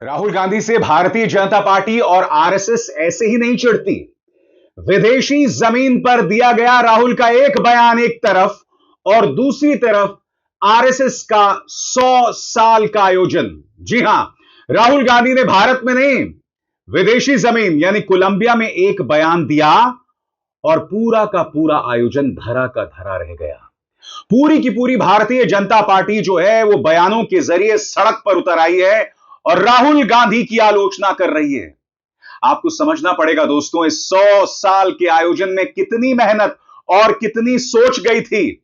राहुल गांधी से भारतीय जनता पार्टी और आरएसएस ऐसे ही नहीं चिढ़ती। विदेशी जमीन पर दिया गया राहुल का एक बयान एक तरफ और दूसरी तरफ आरएसएस का 100 साल का आयोजन। जी हां, राहुल गांधी ने भारत में नहीं, विदेशी जमीन यानी कोलंबिया में एक बयान दिया और पूरा का पूरा आयोजन धरा का धरा रह गया। पूरी की पूरी भारतीय जनता पार्टी जो है वो बयानों के जरिए सड़क पर उतर आई है और राहुल गांधी की आलोचना कर रही है। आपको समझना पड़ेगा दोस्तों, इस 100 साल के आयोजन में कितनी मेहनत और कितनी सोच गई थी।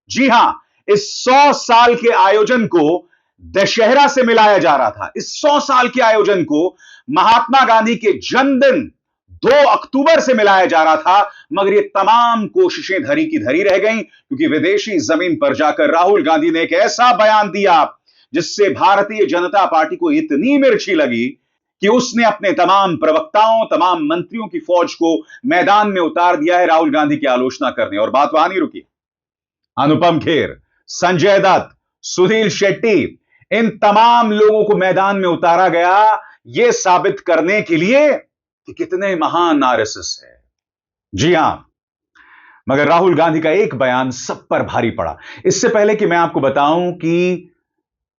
जी हां, इस 100 साल के आयोजन को दशहरा से मिलाया जा रहा था। इस 100 साल के आयोजन को महात्मा गांधी के जन्मदिन 2 अक्टूबर से मिलाया जा रहा था, मगर ये तमाम कोशिशें धरी की धरी रह गईं, क्योंकि विदेशी जमीन पर जाकर राहुल गांधी ने एक ऐसा बयान दिया जिससे भारतीय जनता पार्टी को इतनी मिर्ची लगी कि उसने अपने तमाम प्रवक्ताओं, तमाम मंत्रियों की फौज को मैदान में उतार दिया है राहुल गांधी की आलोचना करने। और बात वहां नहीं रुकी। अनुपम खेर, संजय दत्त, सुनील शेट्टी, इन तमाम लोगों को मैदान में उतारा गया यह साबित करने के लिए कि कितने महान आरएसएस है। जी हां, मगर राहुल गांधी का एक बयान सब पर भारी पड़ा। इससे पहले कि मैं आपको बताऊं कि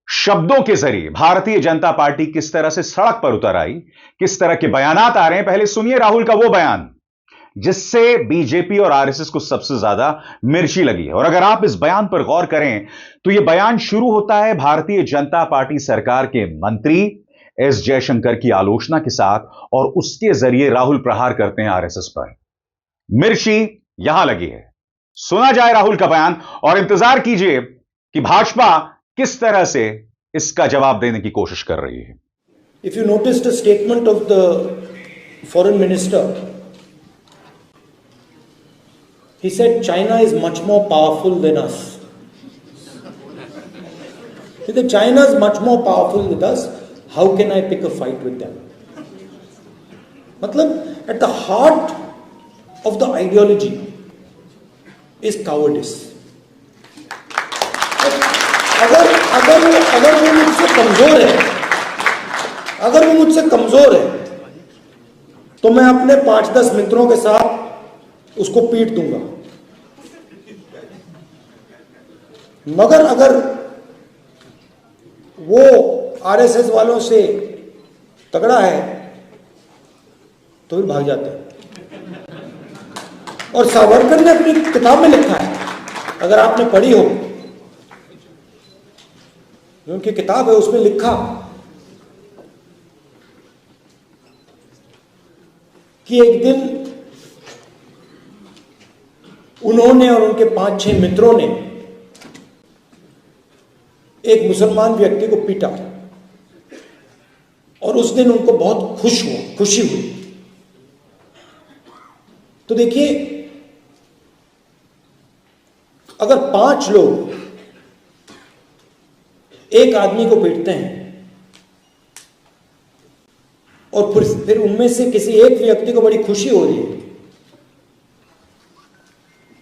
शब्दों के जरिए भारतीय जनता पार्टी किस तरह से सड़क पर उतर आई, किस तरह के बयानात आ रहे हैं, पहले सुनिए राहुल का वो बयान जिससे बीजेपी और आरएसएस को सबसे ज्यादा मिर्ची लगी है। और अगर आप इस बयान पर गौर करें तो यह बयान शुरू होता है भारतीय जनता पार्टी सरकार के मंत्री एस जयशंकर की आलोचना के साथ, और उसके जरिए राहुल प्रहार करते हैं आरएसएस पर। मिर्ची यहां लगी है। सुना जाए राहुल का बयान और इंतजार कीजिए कि भाजपा किस तरह से इसका जवाब देने की कोशिश कर रही है। If you noticed the statement of the foreign minister, he said China is much more powerful than us. He said China is much more powerful than us. How can I pick a fight with them? मतलब at the heart of the ideology is cowardice. अगर वो मुझसे कमजोर है, अगर वो मुझसे कमजोर है तो मैं अपने 5-10 मित्रों के साथ उसको पीट दूंगा। मगर अगर वो आरएसएस वालों से तगड़ा है तो फिर भाग जाते हैं। और सावरकर ने अपनी किताब में लिखा है, अगर आपने पढ़ी हो, उनकी किताब है, उसमें लिखा कि एक दिन उन्होंने और उनके 5-6 मित्रों ने एक मुसलमान व्यक्ति को पीटा और उस दिन उनको बहुत खुशी हुई। तो देखिए, अगर 5 लोग एक आदमी को पीटते हैं और फिर उनमें से किसी एक व्यक्ति को बड़ी खुशी हो रही है,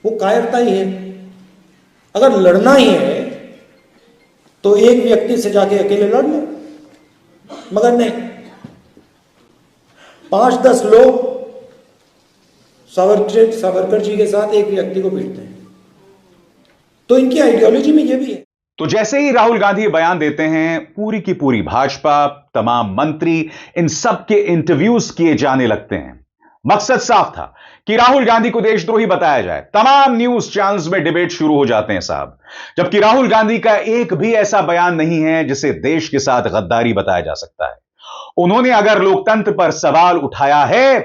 वो कायरता ही है। अगर लड़ना ही है तो एक व्यक्ति से जाके अकेले लड़ लो, मगर नहीं, 5-10 लोग सावरकर जी के साथ एक व्यक्ति को पीटते हैं। तो इनकी आइडियोलॉजी में यह भी है। तो जैसे ही राहुल गांधी बयान देते हैं, पूरी की पूरी भाजपा, तमाम मंत्री, इन सब के इंटरव्यूज किए जाने लगते हैं। मकसद साफ था कि राहुल गांधी को देशद्रोही बताया जाए। तमाम न्यूज चैनल्स में डिबेट शुरू हो जाते हैं साहब, जबकि राहुल गांधी का एक भी ऐसा बयान नहीं है जिसे देश के साथ गद्दारी बताया जा सकता है। उन्होंने अगर लोकतंत्र पर सवाल उठाया है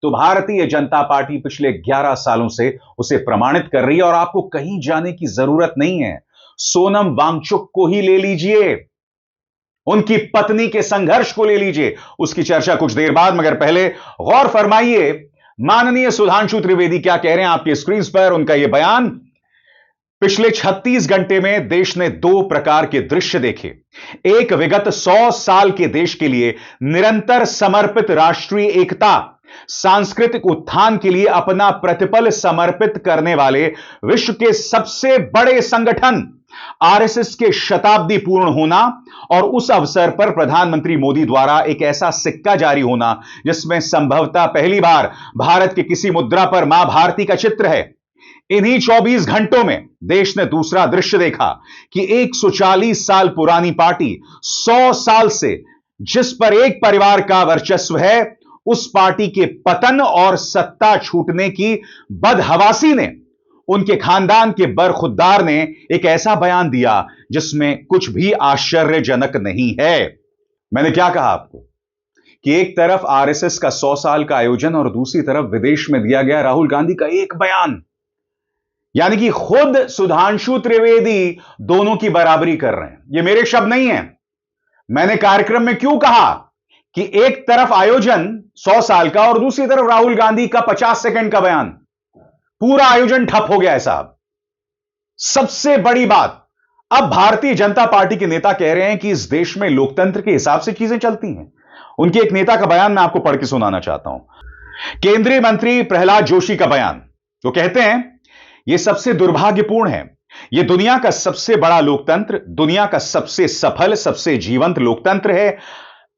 तो भारतीय जनता पार्टी पिछले 11 सालों से उसे प्रमाणित कर रही है। और आपको कहीं जाने की जरूरत नहीं है, सोनम वांगचुक को ही ले लीजिए, उनकी पत्नी के संघर्ष को ले लीजिए, उसकी चर्चा कुछ देर बाद। मगर पहले गौर फरमाइए माननीय सुधांशु त्रिवेदी क्या कह रहे हैं आपके स्क्रीन पर। उनका यह बयान, पिछले 36 घंटे में देश ने 2 प्रकार के दृश्य देखे। एक, विगत 100 साल के देश के लिए निरंतर समर्पित राष्ट्रीय एकता, सांस्कृतिक उत्थान के लिए अपना प्रतिपल समर्पित करने वाले विश्व के सबसे बड़े संगठन आरएसएस के शताब्दी पूर्ण होना और उस अवसर पर प्रधानमंत्री मोदी द्वारा एक ऐसा सिक्का जारी होना जिसमें संभवतः पहली बार भारत की किसी मुद्रा पर मां भारती का चित्र है। इन्हीं 24 घंटों में देश ने दूसरा दृश्य देखा कि 140 साल पुरानी पार्टी 100 साल से जिस पर एक परिवार का वर्चस्व है, उस पार्टी के पतन और सत्ता छूटने की बदहवासी ने, उनके खानदान के बरखुद्दार ने एक ऐसा बयान दिया जिसमें कुछ भी आश्चर्यजनक नहीं है। मैंने क्या कहा आपको कि एक तरफ आरएसएस का 100 साल का आयोजन और दूसरी तरफ विदेश में दिया गया राहुल गांधी का एक बयान, यानी कि खुद सुधांशु त्रिवेदी दोनों की बराबरी कर रहे हैं। ये मेरे शब्द नहीं है। मैंने कार्यक्रम में क्यों कहा कि एक तरफ आयोजन 100 साल का और दूसरी तरफ राहुल गांधी का 50 सेकंड का बयान, पूरा आयोजन ठप हो गया है साहब। सबसे बड़ी बात, अब भारतीय जनता पार्टी के नेता कह रहे हैं कि इस देश में लोकतंत्र के हिसाब से चीजें चलती हैं। उनके एक नेता का बयान मैं आपको पढ़ के सुनाना चाहता हूं। केंद्रीय मंत्री प्रहलाद जोशी का बयान, वो कहते हैं यह सबसे दुर्भाग्यपूर्ण है। यह दुनिया का सबसे बड़ा लोकतंत्र, दुनिया का सबसे सफल, सबसे जीवंत लोकतंत्र है।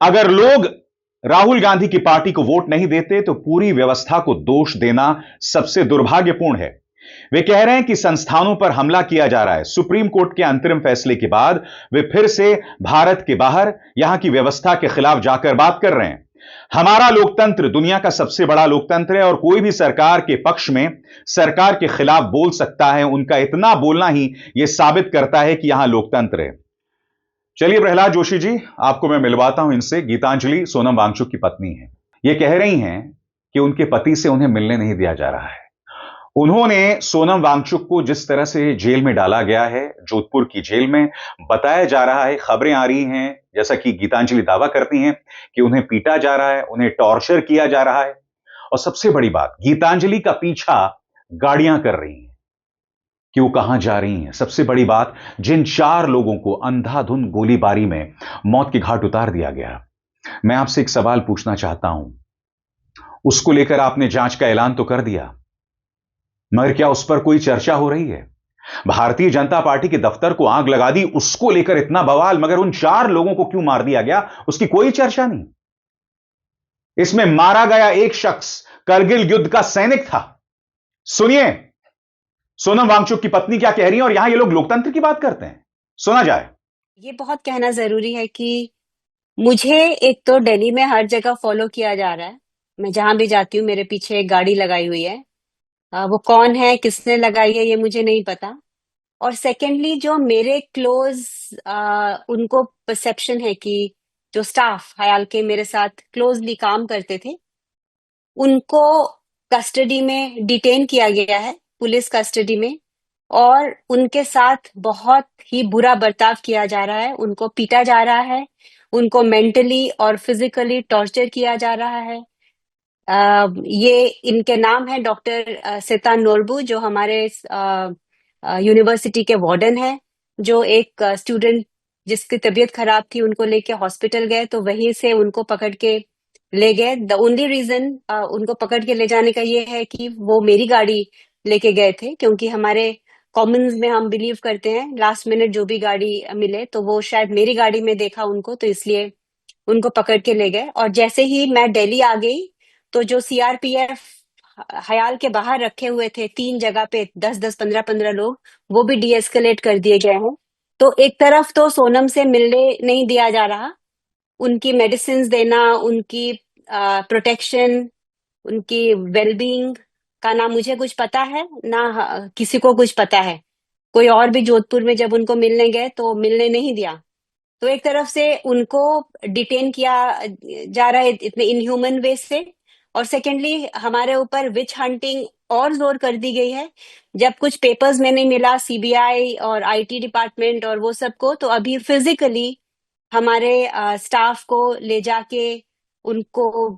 अगर लोग राहुल गांधी की पार्टी को वोट नहीं देते तो पूरी व्यवस्था को दोष देना सबसे दुर्भाग्यपूर्ण है। वे कह रहे हैं कि संस्थानों पर हमला किया जा रहा है। सुप्रीम कोर्ट के अंतरिम फैसले के बाद वे फिर से भारत के बाहर यहां की व्यवस्था के खिलाफ जाकर बात कर रहे हैं। हमारा लोकतंत्र दुनिया का सबसे बड़ा लोकतंत्र है और कोई भी सरकार के पक्ष में, सरकार के खिलाफ बोल सकता है। उनका इतना बोलना ही यह साबित करता है कि यहां लोकतंत्र है। चलिए प्रहलाद जोशी जी, आपको मैं मिलवाता हूं इनसे। गीतांजलि सोनम वांगचुक की पत्नी है। यह कह रही हैं कि उनके पति से उन्हें मिलने नहीं दिया जा रहा है। उन्होंने सोनम वांगचुक को जिस तरह से जेल में डाला गया है, जोधपुर की जेल में, बताया जा रहा है, खबरें आ रही हैं, जैसा कि गीतांजलि दावा करती हैं कि उन्हें पीटा जा रहा है, उन्हें टॉर्चर किया जा रहा है। और सबसे बड़ी बात, गीतांजलि का पीछा गाड़ियां कर रही हैं कि वो कहां जा रही हैं। सबसे बड़ी बात, जिन 4 लोगों को अंधाधुंध गोलीबारी में मौत के घाट उतार दिया गया, मैं आपसे एक सवाल पूछना चाहता हूं। उसको लेकर आपने जांच का ऐलान तो कर दिया, मगर क्या उस पर कोई चर्चा हो रही है? भारतीय जनता पार्टी के दफ्तर को आग लगा दी, उसको लेकर इतना बवाल, मगर उन 4 लोगों को क्यों मार दिया गया, उसकी कोई चर्चा नहीं। इसमें मारा गया एक शख्स करगिल युद्ध का सैनिक था। सुनिए सोनम वांगचुक की पत्नी क्या कह रही है और यहां ये लोग लोकतंत्र की बात करते हैं। सुना जाए। ये बहुत कहना जरूरी है कि मुझे एक तो दिल्ली में हर जगह फॉलो किया जा रहा है। मैं जहां भी जाती हूँ मेरे पीछे एक गाड़ी लगाई हुई है। वो कौन है, किसने लगाई है, ये मुझे नहीं पता। और सेकेंडली जो मेरे क्लोज उनको परसेप्शन है कि जो स्टाफ हयाल के मेरे साथ क्लोजली काम करते थे, उनको कस्टडी में डिटेन किया गया है, पुलिस कस्टडी में, और उनके साथ बहुत ही बुरा बर्ताव किया जा रहा है। उनको पीटा जा रहा है, उनको मेंटली और फिजिकली टॉर्चर किया जा रहा है। ये इनके नाम है डॉक्टर सेता नोरबू, जो हमारे यूनिवर्सिटी के वार्डन है, जो एक स्टूडेंट जिसकी तबीयत खराब थी उनको लेके हॉस्पिटल गए, तो वहीं से उनको पकड़ के ले गए। द ओनली रीजन उनको पकड़ के ले जाने का ये है कि वो मेरी गाड़ी लेके गए थे, क्योंकि हमारे कॉमन्स में हम बिलीव करते हैं लास्ट मिनट जो भी गाड़ी मिले, तो वो शायद मेरी गाड़ी में देखा उनको, तो इसलिए उनको पकड़ के ले गए। और जैसे ही मैं दिल्ली आ गई तो जो सीआरपीएफ हयाल के बाहर रखे हुए थे 3 जगह पे 10-10, 15-15 लोग, वो भी डीएस्केलेट कर दिए गए हैं। तो एक तरफ तो सोनम से मिलने नहीं दिया जा रहा, उनकी मेडिसिन देना, उनकी प्रोटेक्शन, उनकी वेलबींग का ना मुझे कुछ पता है ना किसी को कुछ पता है। कोई और भी जोधपुर में जब उनको मिलने गए तो मिलने नहीं दिया। तो एक तरफ से उनको डिटेन किया जा रहा है इतने इनह्यूमन वे से, और सेकेंडली हमारे ऊपर विच हंटिंग और जोर कर दी गई है। जब कुछ पेपर्स में नहीं मिला सीबीआई और आईटी डिपार्टमेंट और वो सबको, तो अभी फिजिकली हमारे स्टाफ को ले जाके उनको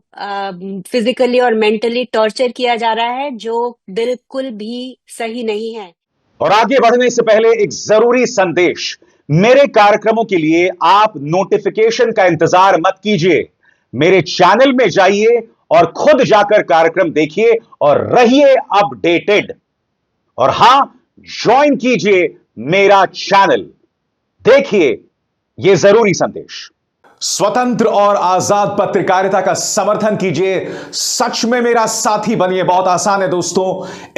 फिजिकली और मेंटली टॉर्चर किया जा रहा है, जो बिल्कुल भी सही नहीं है। और आगे बढ़ने से पहले एक जरूरी संदेश, मेरे कार्यक्रमों के लिए आप नोटिफिकेशन का इंतजार मत कीजिए। मेरे चैनल में जाइए और खुद जाकर कार्यक्रम देखिए और रहिए अपडेटेड। और हां, ज्वाइन कीजिए मेरा चैनल। देखिए यह जरूरी संदेश। स्वतंत्र और आजाद पत्रकारिता का समर्थन कीजिए, सच में मेरा साथी बनिए। बहुत आसान है दोस्तों,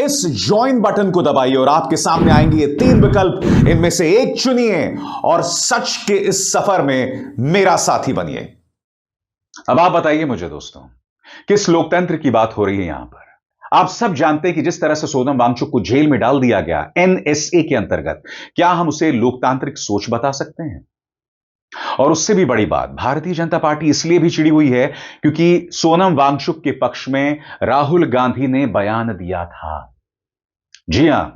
इस ज्वाइन बटन को दबाइए और आपके सामने आएंगे ये 3 विकल्प, इनमें से एक चुनिए और सच के इस सफर में मेरा साथी बनिए। अब आप बताइए मुझे दोस्तों, किस लोकतंत्र की बात हो रही है यहां पर? आप सब जानते हैं कि जिस तरह से सोनम वांगचुक को जेल में डाल दिया गया एनएसए के अंतर्गत, क्या हम उसे लोकतांत्रिक सोच बता सकते हैं? और उससे भी बड़ी बात, भारतीय जनता पार्टी इसलिए भी चिड़ी हुई है क्योंकि सोनम वांगचुक के पक्ष में राहुल गांधी ने बयान दिया था। जी हां,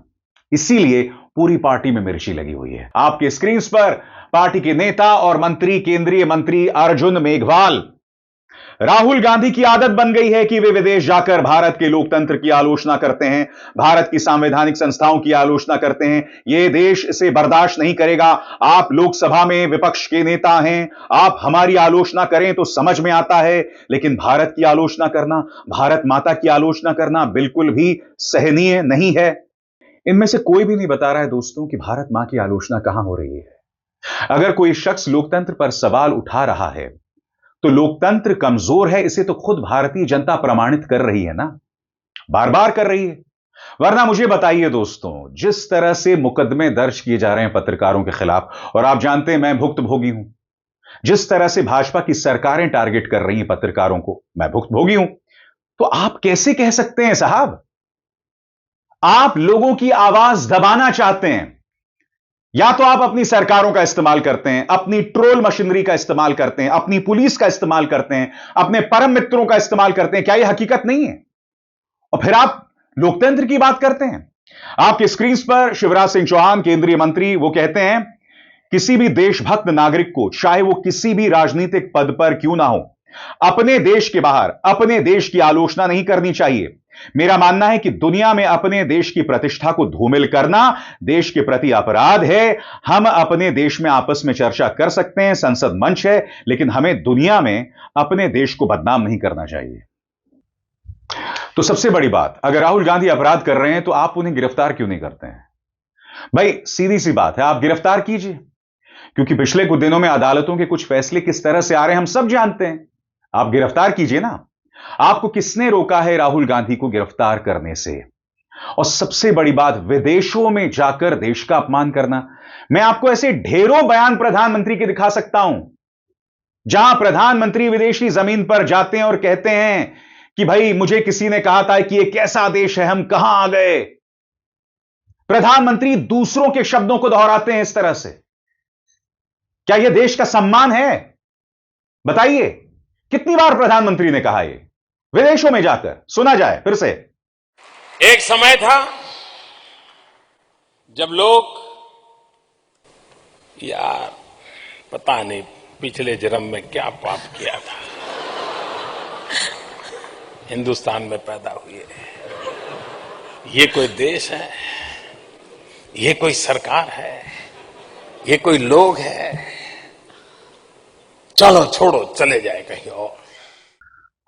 इसीलिए पूरी पार्टी में मिर्ची लगी हुई है। आपके स्क्रीन पर पार्टी के नेता और मंत्री, केंद्रीय मंत्री अर्जुन मेघवाल, राहुल गांधी की आदत बन गई है कि वे विदेश जाकर भारत के लोकतंत्र की आलोचना करते हैं, भारत की संवैधानिक संस्थाओं की आलोचना करते हैं। यह देश इसे बर्दाश्त नहीं करेगा। आप लोकसभा में विपक्ष के नेता हैं, आप हमारी आलोचना करें तो समझ में आता है, लेकिन भारत की आलोचना करना, भारत माता की आलोचना करना बिल्कुल भी सहनीय नहीं है। इनमें से कोई भी नहीं बता रहा है दोस्तों कि भारत मां की आलोचना कहां हो रही है। अगर कोई शख्स लोकतंत्र पर सवाल उठा रहा है तो लोकतंत्र कमजोर है, इसे तो खुद भारतीय जनता प्रमाणित कर रही है ना, बार बार कर रही है। वरना मुझे बताइए दोस्तों, जिस तरह से मुकदमे दर्ज किए जा रहे हैं पत्रकारों के खिलाफ, और आप जानते हैं मैं भुक्तभोगी हूं, जिस तरह से भाजपा की सरकारें टारगेट कर रही हैं पत्रकारों को, मैं भुक्तभोगी हूं, तो आप कैसे कह सकते हैं साहब, आप लोगों की आवाज दबाना चाहते हैं? या तो आप अपनी सरकारों का इस्तेमाल करते हैं, अपनी ट्रोल मशीनरी का इस्तेमाल करते हैं, अपनी पुलिस का इस्तेमाल करते हैं, अपने परम मित्रों का इस्तेमाल करते हैं। क्या यह हकीकत नहीं है? और फिर आप लोकतंत्र की बात करते हैं। आपके स्क्रीन पर शिवराज सिंह चौहान, केंद्रीय मंत्री, वो कहते हैं किसी भी देशभक्त नागरिक को, चाहे वो किसी भी राजनीतिक पद पर क्यों ना हो, अपने देश के बाहर अपने देश की आलोचना नहीं करनी चाहिए। मेरा मानना है कि दुनिया में अपने देश की प्रतिष्ठा को धूमिल करना देश के प्रति अपराध है। हम अपने देश में आपस में चर्चा कर सकते हैं, संसद मंच है, लेकिन हमें दुनिया में अपने देश को बदनाम नहीं करना चाहिए। तो सबसे बड़ी बात, अगर राहुल गांधी अपराध कर रहे हैं तो आप उन्हें गिरफ्तार क्यों नहीं करते हैं? भाई सीधी सी बात है, आप गिरफ्तार कीजिए, क्योंकि पिछले कुछ दिनों में अदालतों के कुछ फैसले किस तरह से आ रहे हैं हम सब जानते हैं। आप गिरफ्तार कीजिए ना। आपको किसने रोका है राहुल गांधी को गिरफ्तार करने से? और सबसे बड़ी बात, विदेशों में जाकर देश का अपमान करना। मैं आपको ऐसे ढेरों बयान प्रधानमंत्री के दिखा सकता हूं जहां प्रधानमंत्री विदेशी जमीन पर जाते हैं और कहते हैं कि भाई मुझे किसी ने कहा था कि यह कैसा देश है, हम कहां आ गए। प्रधानमंत्री दूसरों के शब्दों को दोहराते हैं इस तरह से। क्या यह देश का सम्मान है? बताइए, कितनी बार प्रधानमंत्री ने कहा यह विदेशों में जाकर? सुना जाए फिर से। एक समय था जब लोग, यार पता नहीं पिछले जन्म में क्या पाप किया था, हिंदुस्तान में पैदा हुए, ये कोई देश है, ये कोई सरकार है, ये कोई लोग है, चलो छोड़ो चले जाए कहीं और।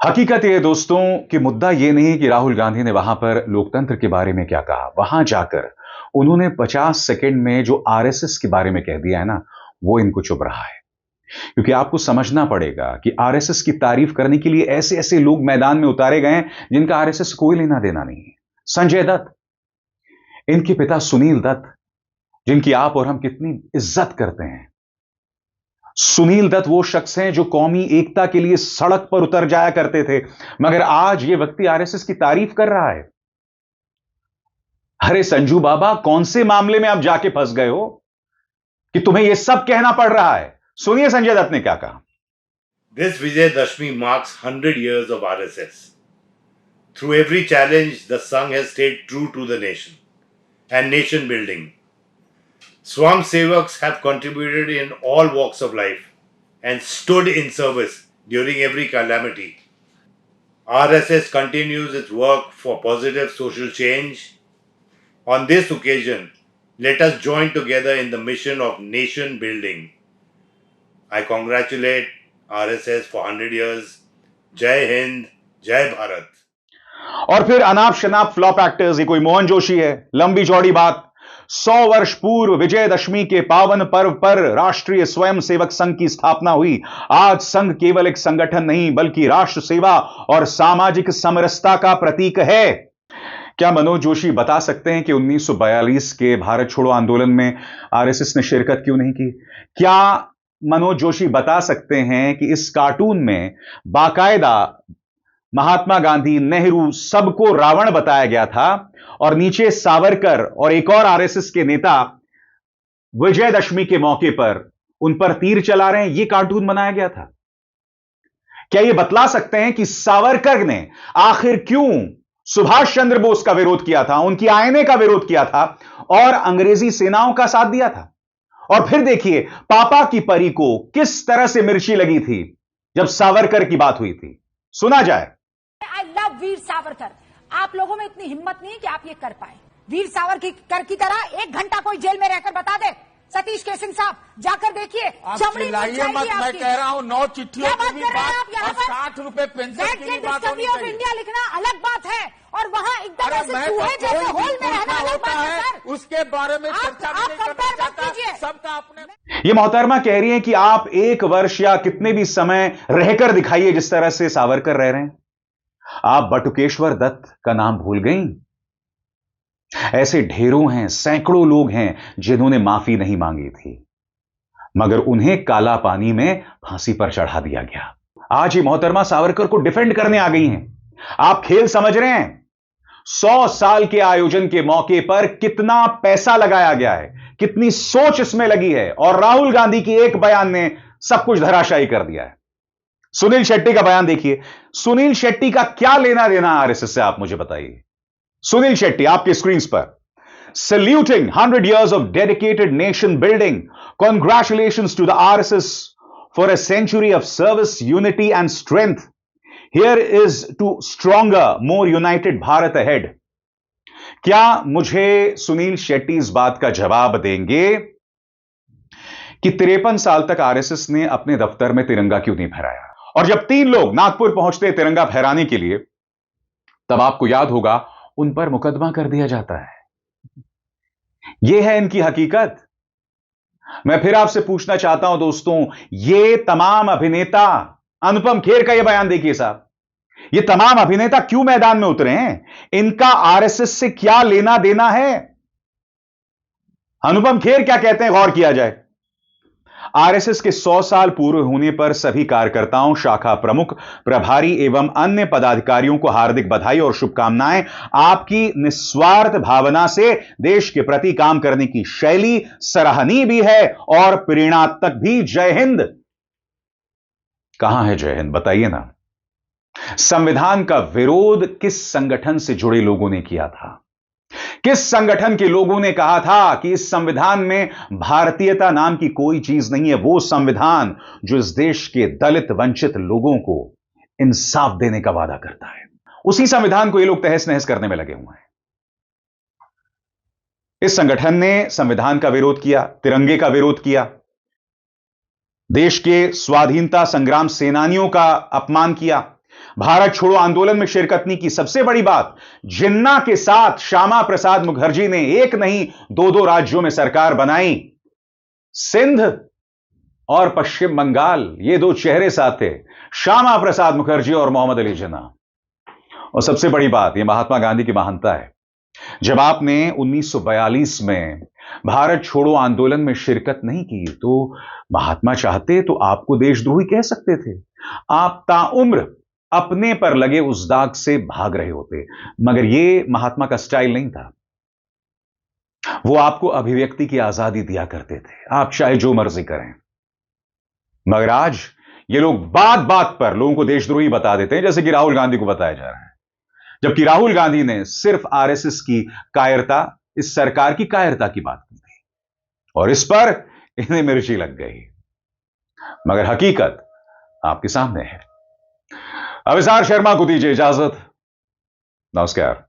हकीकत यह दोस्तों कि मुद्दा यह नहीं कि राहुल गांधी ने वहां पर लोकतंत्र के बारे में क्या कहा। वहां जाकर उन्होंने 50 सेकंड में जो आरएसएस के बारे में कह दिया है ना, वो इनको चुभ रहा है। क्योंकि आपको समझना पड़ेगा कि आरएसएस की तारीफ करने के लिए ऐसे ऐसे लोग मैदान में उतारे गए हैं जिनका आरएसएस से कोई लेना देना नहीं है। संजय दत्त, इनके पिता सुनील दत्त, जिनकी आप और हम कितनी इज्जत करते हैं। सुनील दत्त वो शख्स हैं जो कौमी एकता के लिए सड़क पर उतर जाया करते थे, मगर आज ये व्यक्ति आरएसएस की तारीफ कर रहा है। अरे संजू बाबा, कौन से मामले में आप जाके फंस गए हो कि तुम्हें यह सब कहना पड़ रहा है? सुनिए संजय दत्त ने क्या कहा। This Vijayadashmi marks 100 years of RSS. Through every challenge, the Sangh has stayed true to the nation and nation building. Swam Sevaks have contributed in all walks of life and stood in service during every calamity. RSS continues its work for positive social change. On this occasion, let us join together in the mission of nation building. I congratulate RSS for 100 years. Jai Hind, Jai Bharat. और फिर अनाप शनाप flop actors, ये कोई मोहन जोशी है? लंबी चौड़ी बात, 100 वर्ष पूर्व विजयदशमी के पावन पर्व पर राष्ट्रीय स्वयंसेवक संघ की स्थापना हुई। आज संघ केवल एक संगठन नहीं बल्कि राष्ट्र सेवा और सामाजिक समरसता का प्रतीक है। क्या मनोज जोशी बता सकते हैं कि 1942 के भारत छोड़ो आंदोलन में आरएसएस ने शिरकत क्यों नहीं की? क्या मनोज जोशी बता सकते हैं कि इस कार्टून में बाकायदा महात्मा गांधी, नेहरू सबको रावण बताया गया था और नीचे सावरकर और एक और आरएसएस के नेता विजयदशमी के मौके पर उन पर तीर चला रहे हैं? यह कार्टून बनाया गया था। क्या यह बतला सकते हैं कि सावरकर ने आखिर क्यों सुभाष चंद्र बोस का विरोध किया था, उनकी आईने का विरोध किया था और अंग्रेजी सेनाओं का साथ दिया था? और फिर देखिए पापा की परी को किस तरह से मिर्ची लगी थी जब सावरकर की बात हुई थी। सुना जाए। I love Veer Savarkar. आप लोगों में इतनी हिम्मत नहीं कि आप ये कर पाए। वीर सावरकर की तरह 1 घंटा कोई जेल में रहकर बता दे। सतीश केसिंग साहब जाकर देखिए, चमड़ी चिल्लाइए मत, मैं कह रहा हूँ 9 चिट्ठियों की भी बात और 60 रुपए पेंशन की भी बात होनी ऑफ इंडिया लिखना अलग बात है और वहाँ एकदम ऐसे चूहे जैसे होल में रहना अलग बात है सर। उसके बारे में चर्चा नहीं करना चाहता, सबका अपने। ये मोहतरमा कह रही है कि आप 1 वर्ष या कितने भी समय रहकर दिखाइए जिस तरह से सावरकर रह रहे हैं। आप बटुकेश्वर दत्त का नाम भूल गई? ऐसे ढेरों हैं, सैकड़ों लोग हैं जिन्होंने माफी नहीं मांगी थी मगर उन्हें काला पानी में फांसी पर चढ़ा दिया गया। आज ये मोहतरमा सावरकर को डिफेंड करने आ गई हैं। आप खेल समझ रहे हैं? 100 साल के आयोजन के मौके पर कितना पैसा लगाया गया है, कितनी सोच इसमें लगी है और राहुल गांधी की एक बयान ने सब कुछ धराशायी कर दिया है। सुनील शेट्टी का बयान देखिए। सुनील शेट्टी का क्या लेना देना आरएसएस से, आप मुझे बताइए। सुनील शेट्टी आपके स्क्रीन पर। Saluting 100 years of dedicated nation building. Congratulations to the RSS for a century of service, unity and strength. Here is to stronger, more united Bharat ahead. क्या मुझे सुनील शेट्टी इस बात का जवाब देंगे कि 53 साल तक आरएसएस ने अपने दफ्तर में तिरंगा क्यों नहीं फहराया? और जब 3 लोग नागपुर पहुंचते तिरंगा फहराने के लिए तब आपको याद होगा उन पर मुकदमा कर दिया जाता है। यह है इनकी हकीकत। मैं फिर आपसे पूछना चाहता हूं दोस्तों, ये तमाम अभिनेता, अनुपम खेर का यह बयान देखिए साहब, ये तमाम अभिनेता क्यों मैदान में उतरे हैं? इनका आरएसएस से क्या लेना देना है? अनुपम खेर क्या कहते हैं, गौर किया जाए। आरएसएस के 100 साल पूरे होने पर सभी कार्यकर्ताओं, शाखा प्रमुख, प्रभारी एवं अन्य पदाधिकारियों को हार्दिक बधाई और शुभकामनाएं। आपकी निस्वार्थ भावना से देश के प्रति काम करने की शैली सराहनीय भी है और प्रेरणात्मक भी। जय हिंद। कहां है जय हिंद, बताइए ना। संविधान का विरोध किस संगठन से जुड़े लोगों ने किया था? किस संगठन के लोगों ने कहा था कि इस संविधान में भारतीयता नाम की कोई चीज नहीं है? वो संविधान जो इस देश के दलित वंचित लोगों को इंसाफ देने का वादा करता है, उसी संविधान को ये लोग तहस नहस करने में लगे हुए हैं। इस संगठन ने संविधान का विरोध किया, तिरंगे का विरोध किया, देश के स्वाधीनता संग्राम सेनानियों का अपमान किया, भारत छोड़ो आंदोलन में शिरकत नहीं की। सबसे बड़ी बात, जिन्ना के साथ श्यामा प्रसाद मुखर्जी ने एक नहीं 2-2 राज्यों में सरकार बनाई। सिंध और पश्चिम बंगाल, ये 2 चेहरे साथ थे, श्यामा प्रसाद मुखर्जी और मोहम्मद अली जिन्ना। और सबसे बड़ी बात, यह महात्मा गांधी की महानता है। जब आपने 1942 में भारत छोड़ो आंदोलन में शिरकत नहीं की तो महात्मा चाहते तो आपको देशद्रोही कह सकते थे। आप ताउम्र अपने पर लगे उस दाग से भाग रहे होते, मगर यह महात्मा का स्टाइल नहीं था। वो आपको अभिव्यक्ति की आजादी दिया करते थे, आप चाहे जो मर्जी करें। मगर आज ये लोग बात बात पर लोगों को देशद्रोही बता देते हैं, जैसे कि राहुल गांधी को बताया जा रहा है, जबकि राहुल गांधी ने सिर्फ आरएसएस की कायरता, इस सरकार की कायरता की बात की थी और इस पर इन्हें मिर्ची लग गई। मगर हकीकत आपके सामने है। अविसार शर्मा को दीजिए इजाजत। नमस्कार।